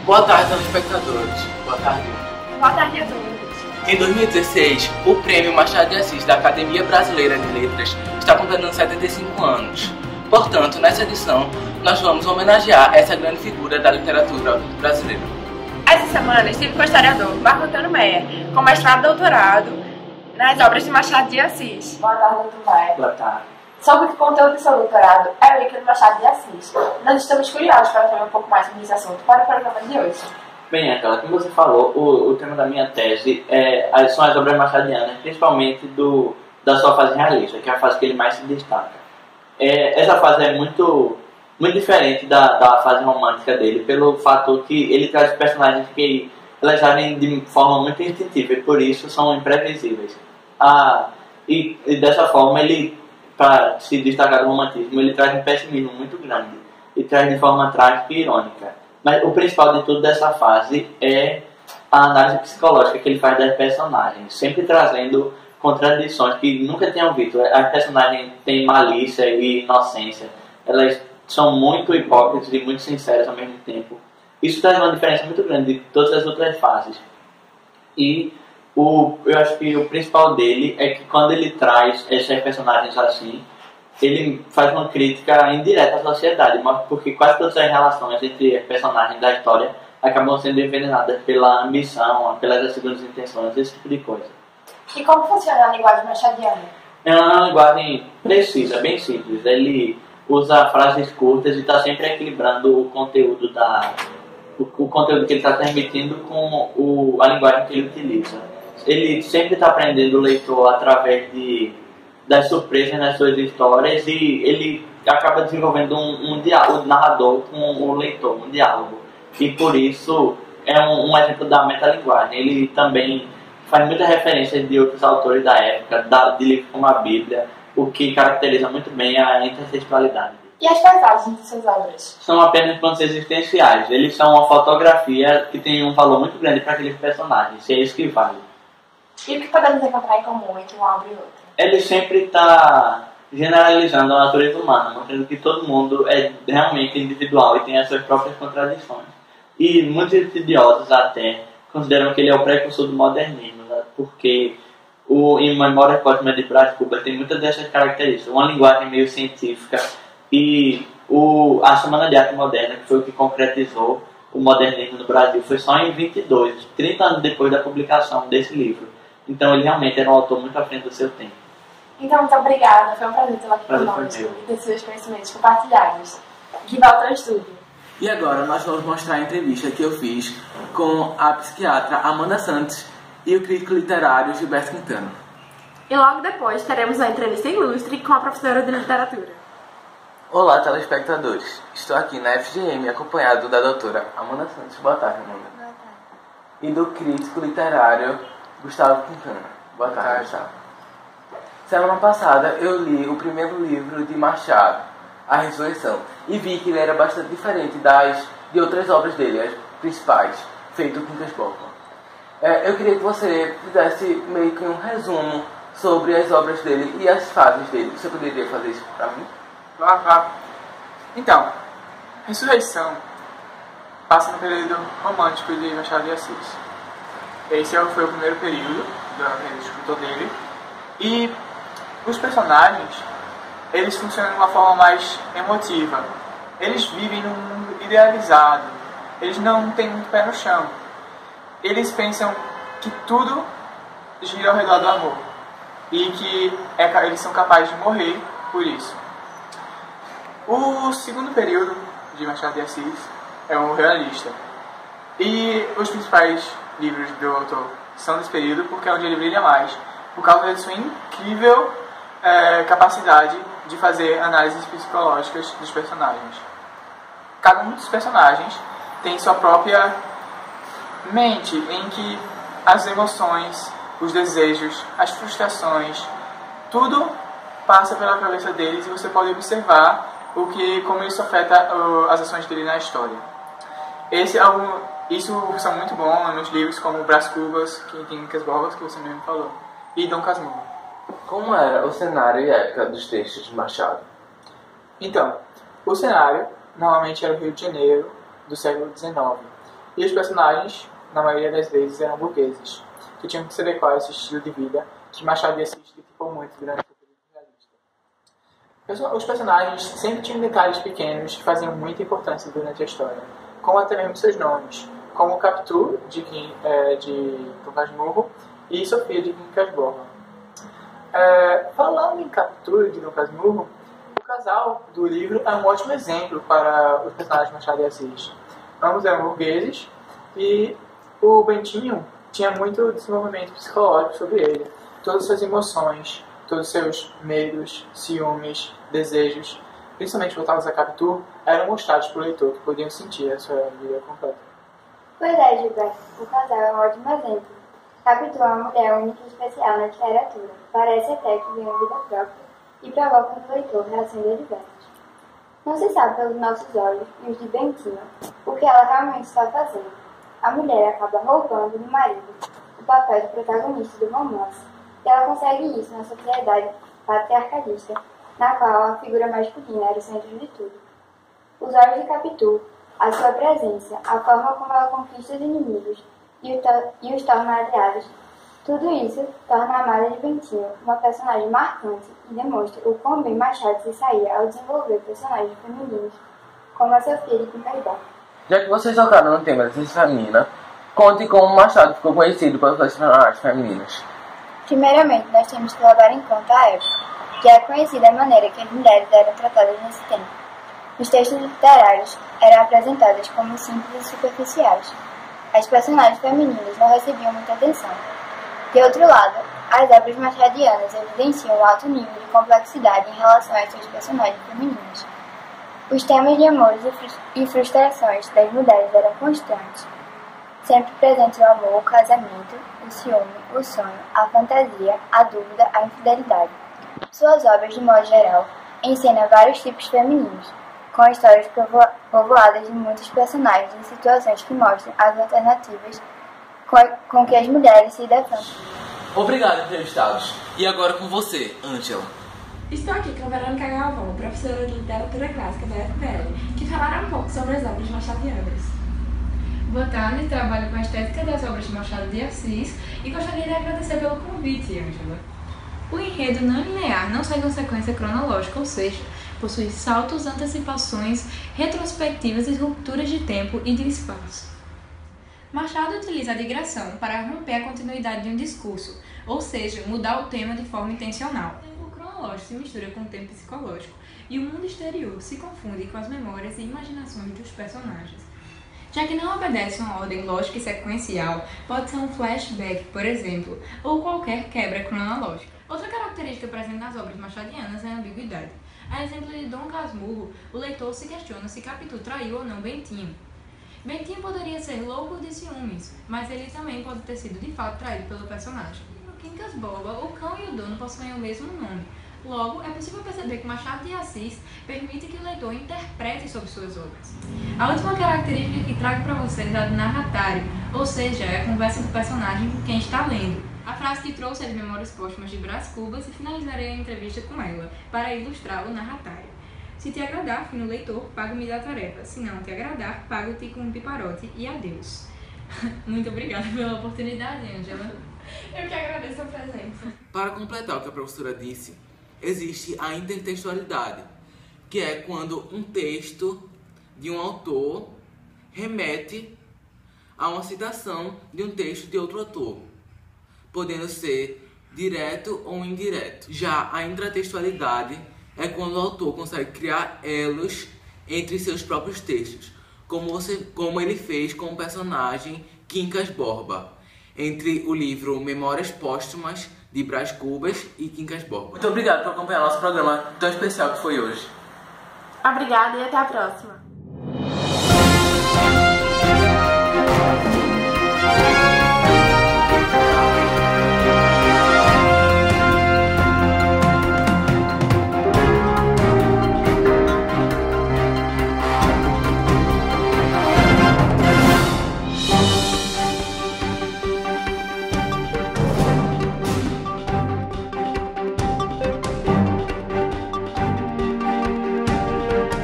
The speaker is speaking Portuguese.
Boa tarde, telespectadores. Boa tarde. Boa tarde a todos. Em 2016, o Prêmio Machado de Assis da Academia Brasileira de Letras está completando 75 anos. Portanto, nessa edição, nós vamos homenagear essa grande figura da literatura brasileira. Essa semana estive com o historiador Marco Antônio Meyer, com mestrado e doutorado nas obras de Machado de Assis. Boa tarde, doutor Meyer. Boa tarde. Sobre o conteúdo do seu doutorado é o líquido Machado de Assis. Nós estamos curiosos para saber um pouco mais sobre esse assunto para o programa de hoje. Bem, Angela, como você falou, o tema da minha tese são as obras machadianas, principalmente da sua fase realista, que é a fase que ele mais se destaca. Essa fase é muito diferente da fase romântica dele, pelo fato que ele traz personagens que elas agem de forma muito instintiva e por isso são imprevisíveis. E dessa forma, ele, para se destacar do romantismo, ele traz um pessimismo muito grande e traz de forma trágica e irônica. Mas o principal de tudo dessa fase é a análise psicológica que ele faz das personagens, sempre trazendo contradições que nunca tinham visto. As personagens têm malícia e inocência, elas são muito hipócritas e muito sinceras ao mesmo tempo. Isso traz uma diferença muito grande de todas as outras fases. E eu acho que o principal dele é que quando ele traz essas personagens assim, ele faz uma crítica indireta à sociedade, mas porque quase todas as relações entre os personagens da história acabam sendo envenenadas pela ambição, pelas segundas intenções, esse tipo de coisa. E como funciona a linguagem machadiana? É uma linguagem precisa, bem simples. Ele usa frases curtas e está sempre equilibrando o conteúdo o conteúdo que ele está transmitindo com a linguagem que ele utiliza. Ele sempre está aprendendo o leitor através das surpresas nas suas histórias e ele acaba desenvolvendo um diálogo, o narrador com o leitor, um diálogo. E por isso é um exemplo da metalinguagem. Ele também faz muitas referências de outros autores da época, de livros como a Bíblia, o que caracteriza muito bem a intertextualidade. E as paisagens de suas obras? São apenas planos existenciais. Eles são uma fotografia que tem um valor muito grande para aqueles personagens. E é isso que vale. E o que podemos encontrar em comum entre uma obra e outra? Ele sempre está generalizando a natureza humana, mostrando que todo mundo é realmente individual e tem as suas próprias contradições. E muitos estudiosos até consideram que ele é o precursor do modernismo, né? Porque em Memórias Póstumas de Brás Cubas tem muitas dessas características, uma linguagem meio científica e a Semana de Arte Moderna, que foi o que concretizou o modernismo no Brasil, foi só em 22, 30 anos depois da publicação desse livro. Então ele realmente era um autor muito à frente do seu tempo. Então, muito obrigada. Foi um prazer tê-la aqui conosco e ter seus conhecimentos compartilhados. Que volta ao estúdio. E agora nós vamos mostrar a entrevista que eu fiz com a psiquiatra Amanda Santos e o crítico literário Gilberto Quintana. E logo depois teremos a entrevista ilustre com a professora de literatura. Olá, telespectadores. Estou aqui na FGM acompanhado da doutora Amanda Santos. Boa tarde, Amanda. Boa tarde. E do crítico literário Gustavo Quintana. Boa tarde, Gustavo. Semana passada eu li o primeiro livro de Machado, A Ressurreição, e vi que ele era bastante diferente de outras obras dele, as principais, feito com Quincas Borba. Eu queria que você fizesse meio que um resumo sobre as obras dele e as fases dele. Você poderia fazer isso para mim? Claro. Então, Ressurreição passa no período romântico de Machado de Assis. Esse foi o primeiro período do escritor dele. E os personagens, eles funcionam de uma forma mais emotiva. Eles vivem num mundo idealizado. Eles não têm muito pé no chão. Eles pensam que tudo gira ao redor do amor. E que eles são capazes de morrer por isso. O segundo período de Machado de Assis é o realista. E os principais livros do autor são desse período porque é onde ele brilha mais, por causa de sua incrível capacidade de fazer análises psicológicas dos personagens. Cada um dos personagens tem sua própria mente, em que as emoções, os desejos, as frustrações, tudo passa pela cabeça deles e você pode observar como isso afeta as ações dele na história. Isso são muito bom nos livros como Brás Cubas, que tem Quincas Borba, que você mesmo falou, e Dom Casmurro. Como era o cenário e a época dos textos de Machado? Então, o cenário normalmente era o Rio de Janeiro do século XIX. E os personagens, na maioria das vezes, eram burgueses, que tinham que se adequar a esse estilo de vida que Machado de Assis criticou muito durante o período realista. Os personagens sempre tinham detalhes pequenos que faziam muita importância durante a história, como até mesmo seus nomes, como Capitu, de Dom Casmurro, e Sofia, de Quincas Borba. Falando em Capitu, de Dom Casmurro, o casal do livro é um ótimo exemplo para os personagens de Machado de Assis. Ambos eram burgueses e o Bentinho tinha muito desenvolvimento psicológico sobre ele. Todas as suas emoções, todos os seus medos, ciúmes, desejos, principalmente voltados a Capitu, eram mostrados para o leitor, que podiam sentir a sua vida completa. Pois é, Gilberto, o casal é um ótimo exemplo. Capitu é uma mulher única e especial na literatura. Parece até que ganha vida própria e provoca no leitor reações adversas. Não se sabe pelos nossos olhos e os de Bentinho o que ela realmente está fazendo. A mulher acaba roubando do marido o papel de protagonista do romance, e ela consegue isso na sociedade patriarcalista, na qual a figura masculina era o centro de tudo. Os olhos de Capitu, a sua presença, a forma como ela conquista os inimigos e os torna aliados, tudo isso torna a Amada de Bentinho uma personagem marcante e demonstra o quão bem Machado se saía ao desenvolver personagens femininos, como a Sofia de Quincas Borba. Já que vocês tocaram no tema da ciência feminina, conte como Machado ficou conhecido pelas personagens femininas. Primeiramente, nós temos que levar em conta a época, que é conhecida a maneira que as mulheres eram tratadas nesse tempo. Os textos literários eram apresentados como simples e superficiais. As personagens femininas não recebiam muita atenção. De outro lado, as obras machadianas evidenciam um alto nível de complexidade em relação às suas personagens femininas. Os temas de amores e frustrações das mulheres eram constantes, sempre presentes o amor, o casamento, o ciúme, o sonho, a fantasia, a dúvida, a infidelidade. Suas obras, de modo geral, ensinam vários tipos femininos, com histórias povoadas de muitos personagens e situações que mostram as alternativas com que as mulheres se defendem. Obrigado, entrevistados. E agora com você, Ângela. Estou aqui com a Verônica Galvão, professora de literatura clássica da UFPL, que falará um pouco sobre as obras machadianas. Boa tarde, trabalho com a estética das obras de Machado de Assis e gostaria de agradecer pelo convite, Ângela. O enredo não linear não segue uma sequência cronológica, ou seja, possui saltos, antecipações, retrospectivas e rupturas de tempo e de espaço. Machado utiliza a digressão para romper a continuidade de um discurso, ou seja, mudar o tema de forma intencional. O tempo cronológico se mistura com o tempo psicológico e o mundo exterior se confunde com as memórias e imaginações dos personagens. Já que não obedece uma ordem lógica e sequencial, pode ser um flashback, por exemplo, ou qualquer quebra cronológica. Outra característica presente nas obras machadianas é a ambiguidade. A exemplo de Dom Casmurro, o leitor se questiona se Capitu traiu ou não Bentinho. Bentinho poderia ser louco de ciúmes, mas ele também pode ter sido de fato traído pelo personagem. No Quincas Borba, o cão e o dono possuem o mesmo nome. Logo, é possível perceber que Machado de Assis permite que o leitor interprete sobre suas obras. A última característica que trago para vocês é a do narratário, ou seja, é a conversa do personagem com quem está lendo. A frase que trouxe é de Memórias Póstumas de Brás Cubas e finalizarei a entrevista com ela, para ilustrar o narratário. Se te agradar, fino leitor, pago-me da tarefa. Se não te agradar, pago-te com um piparote e adeus. Muito obrigada pela oportunidade, Ângela. Eu que agradeço a presença. Para completar o que a professora disse, existe a intertextualidade, que é quando um texto de um autor remete a uma citação de um texto de outro autor, podendo ser direto ou indireto. Já a intratextualidade é quando o autor consegue criar elos entre seus próprios textos, como ele fez com o personagem Quincas Borba, entre o livro Memórias Póstumas de Brás Cubas e Quincas Borba. Muito obrigado por acompanhar nosso programa tão especial que foi hoje. Obrigada e até a próxima.